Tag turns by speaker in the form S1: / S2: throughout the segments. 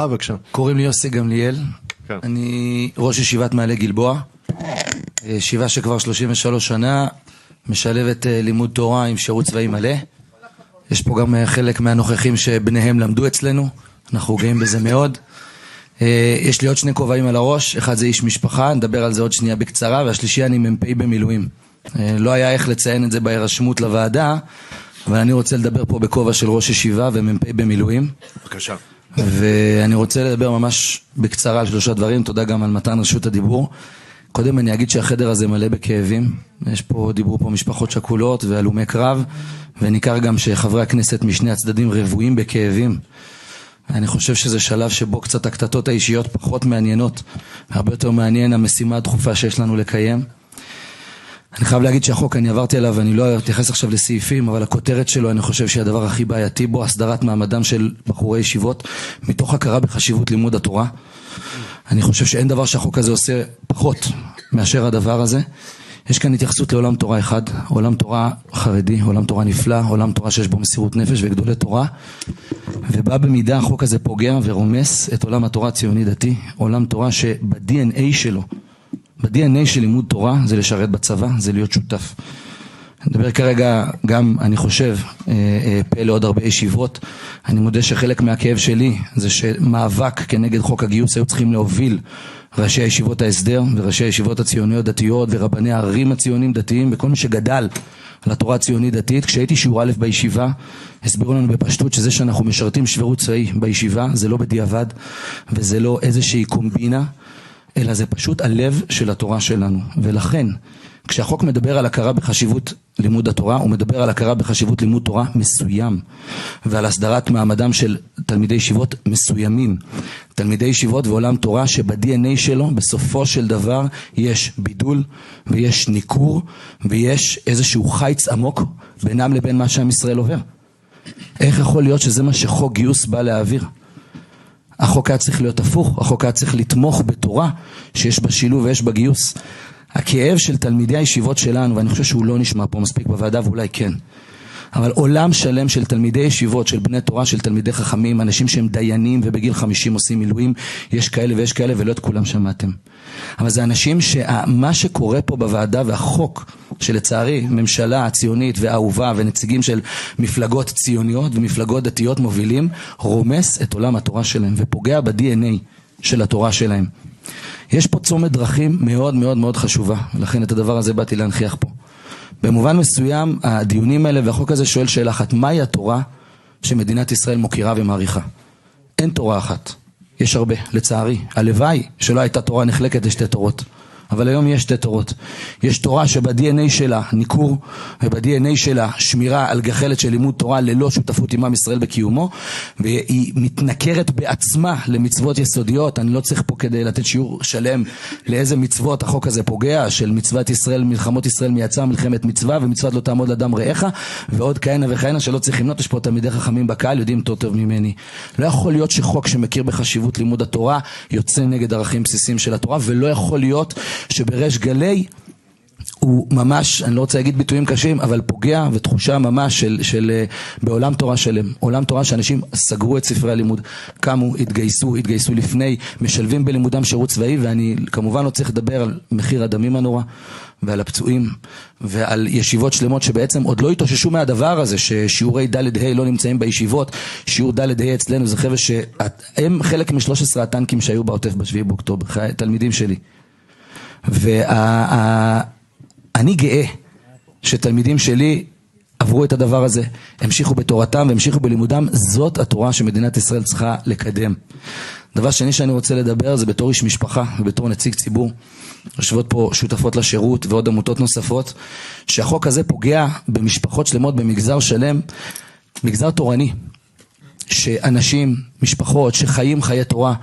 S1: בבקשה.
S2: קוראים לי יוסי גמליאל,
S1: כן.
S2: אני ראש ישיבת מעלה גלבוע, ישיבה שכבר 33 שנה, משלבת לימוד תורה עם שירות צבאי מלא. יש פה גם חלק מהנוכחים שבניהם למדו אצלנו, אנחנו גאים בזה מאוד. יש לי עוד שני כובעים על הראש, אחד זה איש משפחה, נדבר על זה עוד שנייה בקצרה, והשלישי אני מ"פ במילואים. לא היה איך לציין את זה בהירשמות לוועדה, אבל אני רוצה לדבר פה בכובע של ראש ישיבה ומ"פ במילואים.
S1: בבקשה.
S2: ואני רוצה לדבר ממש בקצרה על שלושה דברים. תודה גם על מתן רשות הדיבור. קודם אני אגיד שהחדר הזה מלא בכאבים. יש פה, דיברו פה משפחות שכולות והלומי קרב, וניכר גם שחברי הכנסת משני הצדדים רבועים בכאבים. אני חושב שזה שלב שבו קצת הקטטות האישיות פחות מעניינות, הרבה יותר מעניין המשימה הדחופה שיש לנו לקיים. אני חייב להגיד שהחוק אני עברתי עליו, ואני לא אתייחס עכשיו לסעיפים, אבל הכותרת שלו אני חושב שהיא הדבר הכי בעייתי בו, הסדרת מעמדם של בחורי ישיבות, מתוך הכרה בחשיבות לימוד התורה. אני חושב שאין דבר שהחוק הזה עושה פחות מאשר הדבר הזה. יש כאן התייחסות לעולם תורה אחד, עולם תורה חרדי, עולם תורה נפלא, עולם תורה שיש בו מסירות נפש וגדולי תורה, ובא במידה החוק הזה פוגע ורומס את עולם התורה הציוני דתי, עולם תורה שב-DNA שלו, ב-DNA של לימוד תורה זה לשרת בצבא, זה להיות שותף. נדבר כרגע גם, אני חושב, פה לעוד הרבה ישיבות. אני מודה שחלק מהכאב שלי זה שמאבק כנגד חוק הגיוס היו צריכים להוביל ראשי הישיבות ההסדר וראשי הישיבות הציוניות דתיות ורבני הערים הציונים דתיים וכל מי שגדל על התורה הציונית דתית. כשהייתי שיעור א' בישיבה, הסבירו לנו בפשטות שזה שאנחנו משרתים שירות צבאי בישיבה, זה לא בדיעבד וזה לא איזושהי קומבינה, אלא זה פשוט הלב של התורה שלנו. ולכן, כשהחוק מדבר על הכרה בחשיבות לימוד התורה, הוא מדבר על הכרה בחשיבות לימוד תורה מסוים, ועל הסדרת מעמדם של תלמידי ישיבות מסוימים. תלמידי ישיבות ועולם תורה שב-DNA שלו, בסופו של דבר, יש בידול, ויש ניכור, ויש איזשהו חיץ עמוק בינם לבין מה שעם ישראל עובר. איך יכול להיות שזה מה שחוק גיוס בא להעביר? החוק היה צריך להיות הפוך, החוק היה צריך לתמוך בתורה שיש בה שילוב ויש בה גיוס. הכאב של תלמידי הישיבות שלנו, ואני חושב שהוא לא נשמע פה מספיק בוועדה ואולי כן, אבל עולם שלם של תלמידי ישיבות, של בני תורה, של תלמידי חכמים, אנשים שהם דיינים ובגיל 50 עושים מילואים, יש כאלה ויש כאלה ולא את כולם שמעתם. אבל זה אנשים שמה שקורה פה בוועדה והחוק שלצערי ממשלה הציונית והאהובה ונציגים של מפלגות ציוניות ומפלגות דתיות מובילים, רומס את עולם התורה שלהם ופוגע ב-DNA של התורה שלהם. יש פה צומת דרכים מאוד מאוד מאוד חשובה, ולכן את הדבר הזה באתי להנחיח פה. במובן מסוים הדיונים האלה והחוק הזה שואל שאלה אחת, מהי התורה שמדינת ישראל מוכירה ומעריכה? אין תורה אחת, יש הרבה, לצערי. הלוואי שלא הייתה תורה נחלקת לשתי תורות, אבל היום יש שתי תורות. יש תורה שב-DNA שלה ניכור, וב-DNA שלה שמירה על גחלת של לימוד תורה ללא שותפות עם עם ישראל בקיומו, והיא מתנכרת בעצמה למצוות יסודיות. אני לא צריך פה כדי לתת שיעור שלם לאיזה מצוות החוק הזה פוגע, של מצוות ישראל, מלחמות ישראל מייצר מלחמת מצווה, ומצוות לא תעמוד לדם רעך, ועוד כהנה וכהנה שלא צריך למנות. יש פה תלמידי חכמים בקהל, יודעים טוב ממני. לא יכול להיות שחוק שמכיר בחשיבות לימוד התורה יוצא נגד ערכים בסיסיים של התורה, ולא יכול להיות שבריש גלי הוא ממש, אני לא רוצה להגיד ביטויים קשים, אבל פוגע ותחושה ממש של בעולם תורה שלם. עולם תורה שאנשים סגרו את ספרי הלימוד, קמו, התגייסו לפני, משלבים בלימודם שירות צבאי, ואני כמובן לא צריך לדבר על מחיר הדמים הנורא, ועל הפצועים, ועל ישיבות שלמות שבעצם עוד לא התאוששו מהדבר הזה, ששיעורי ד' ה' לא נמצאים בישיבות. שיעור ד' ה' אצלנו זה חבר'ה שהם חלק מ-13 הטנקים שהיו בעוטף ב7 באוקטובר, תלמידים שלי. ואני גאה שתלמידים שלי עברו את הדבר הזה, המשיכו בתורתם והמשיכו בלימודם. זאת התורה שמדינת ישראל צריכה לקדם. דבר שני שאני רוצה לדבר זה בתור איש משפחה ובתור נציג ציבור. יושבות פה שותפות לשירות ועוד עמותות נוספות, שהחוק הזה פוגע במשפחות שלמות, במגזר שלם, מגזר תורני, שאנשים, משפחות שחיים חיי תורה,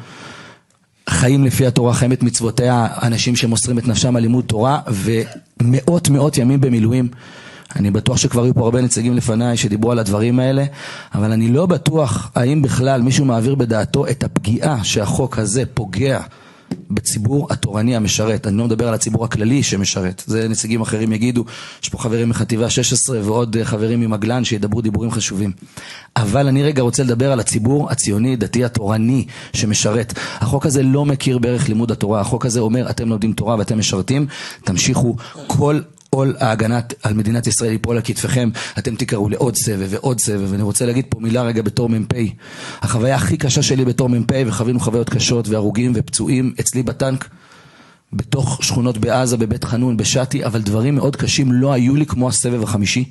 S2: חיים לפי התורה, חיים את מצוותיה, אנשים שמוסרים את נפשם על לימוד תורה, ומאות ימים במילואים. אני בטוח שכבר היו פה הרבה נציגים לפניי שדיברו על הדברים האלה, אבל אני לא בטוח האם בכלל מישהו מעביר בדעתו את הפגיעה שהחוק הזה פוגע בציבור התורני המשרת. אני לא מדבר על הציבור הכללי שמשרת. זה נציגים אחרים יגידו, יש פה חברים מחטיבה 16 ועוד חברים ממגלן שידברו דיבורים חשובים. אבל אני רגע רוצה לדבר על הציבור הציוני, דתי, התורני שמשרת. החוק הזה לא מכיר בערך לימוד התורה. החוק הזה אומר, אתם לומדים תורה ואתם משרתים, תמשיכו כל עול ההגנת על מדינת ישראל ייפול על כתפיכם, אתם תקראו לעוד סבב ועוד סבב. ואני רוצה להגיד פה מילה רגע בתור מ"פ. החוויה הכי קשה שלי בתור מ"פ, וחווינו חוויות קשות והרוגים ופצועים אצלי בטנק, בתוך שכונות בעזה, בבית חנון, בשעתי, אבל דברים מאוד קשים לא היו לי כמו הסבב החמישי.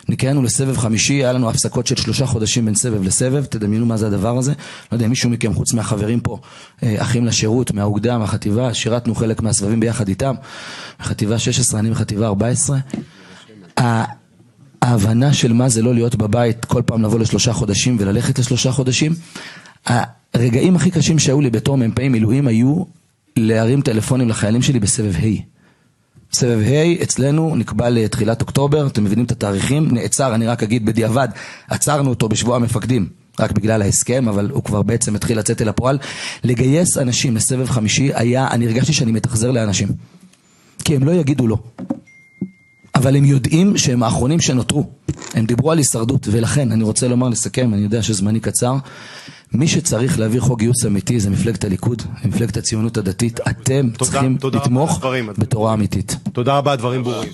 S2: נקראנו לסבב חמישי, היה לנו הפסקות של 3 חודשים בין סבב לסבב, תדמיינו מה זה הדבר הזה. לא יודע, מישהו מכם חוץ מהחברים פה, אחים לשירות, מהאוגדה, מהחטיבה, שירתנו חלק מהסבבים ביחד איתם, מחטיבה 16, אני מחטיבה 14. ההבנה של מה זה לא להיות בבית, כל פעם לבוא ל3 חודשים וללכת ל3 חודשים, הרגעים הכי קשים שהיו לי בתור מ"פ מילואים היו להרים טלפונים לחיילים שלי בסבב ה'. סבב ה' אצלנו נקבע לתחילת אוקטובר, אתם מבינים את התאריכים, נעצר, אני רק אגיד בדיעבד, עצרנו אותו בשבוע המפקדים, רק בגלל ההסכם, אבל הוא כבר בעצם התחיל לצאת אל הפועל. לגייס אנשים לסבב חמישי היה, אני הרגשתי שאני מתחזר לאנשים, כי הם לא יגידו לא, אבל הם יודעים שהם האחרונים שנותרו, הם דיברו על הישרדות, ולכן אני רוצה לומר לסכם, אני יודע שזמני קצר, מי שצריך להעביר חוק גיוס אמיתי זה מפלגת הליכוד, מפלגת הציונות הדתית, אתם צריכים לתמוך בתורה אמיתית.
S1: תודה רבה, דברים ברורים.